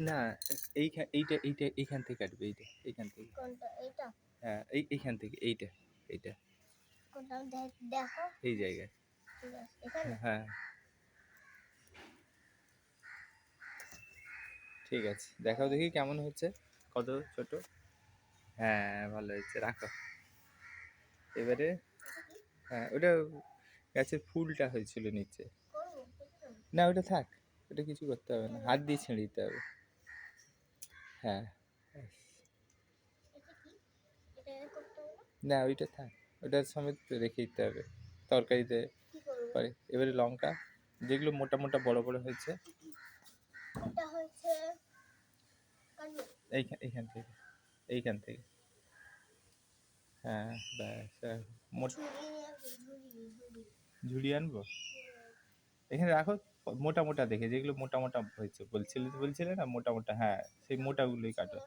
না, এইটা এইখান থেকে কাটবে, এইখান থেকে। কোনটা এটা? হ্যাঁ, এইখান থেকে এইটা কোনটা দেখো। এই জায়গায়। ঠিক আছে, এখানে। হ্যাঁ, ঠিক আছে, দেখাও দেখি কেমন হচ্ছে, কত ছোট। হ্যাঁ, ভালো হয়েছে, রাখো এবারে। হ্যাঁ, ওটা গাছের ফুলটা হয়েছিল নিচে। করবো, কেটে দেবো? না, ওটা থাক, ওটা কিছু করতে হবে না, হাত দিয়ে ছেড়ে দিতে হবে। হ্যাঁ, ব্যাস। এটা কি? এটা করতে হবে না? না, ওইটা থাক, ওটার সমেত রেখে দিতে হবে তরকারিতে কি করবো? পরে। এবারে লঙ্কা, যেগুলো মোটা মোটা বড় বড় হয়েছে, এটা হচ্ছে কাটবো। এইখান থেকে, এইখান থেকে। হ্যাঁ, ব্যাস। ছুরি নিয়ে আসবো, ঝুড়ি। ঝুড়ি আনবো, এখানে রাখো। মোটা মোটা দেখে, যেগুলো মোটা মোটা হয়েছে বলছিলে না, মোটা মোটা, হ্যাঁ সেই মোটাগুলোই কাটো।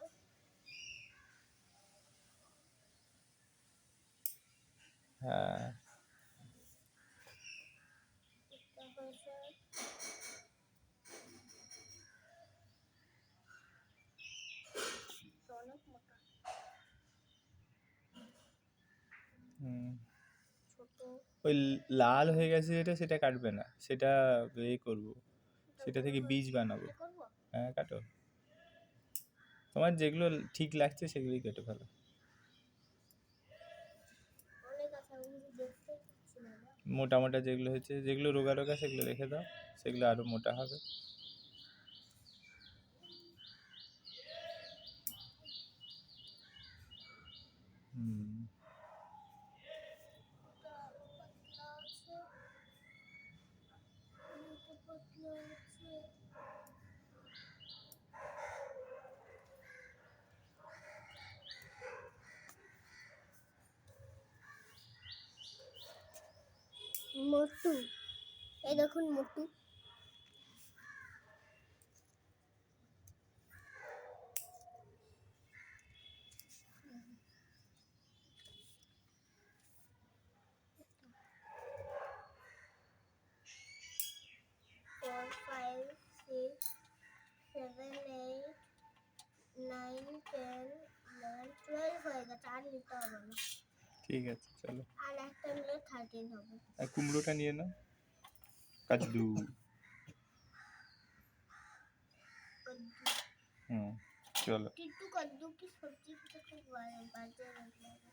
হ্যাঁ, এটা হচ্ছে অনেক মোটা, হুম। ছোট। ওই লাল হয়ে গেছে যেটা, সেটা কাটবে না, সেটা এ করবো, সেটা থেকে বীজ বানাবো। এটা করবো? হ্যাঁ, কাটো, তোমার যেগুলো ঠিক লাগছে সেগুলোই কেটে ফেলো। অনেক আছে, আমি কিছু দেখতেই পাচ্ছি না। মোটা মোটা যেগুলো হয়েছে, যেগুলো রোগা রোগা, সেগুলো রেখে দাও, সেগুলো আরো মোটা হবে। হুম। পাতলা আছে, এটা পাতলা আছে। মোটু, এই দেখুন মোটু। Four, five, six, seven, eight, 9, 10, 11, 12 হয়ে গেছে, আর নিতে হবে না। ঠিক আছে, চলো। আর একটা নিলে 13 হবে। আর কুমড়োটা নিয়ে নাও, কাদ্দু। कद्दू। হুম, চলো। टिट्टू कद्दू की सब्जी तो खूब बाजे लगता है।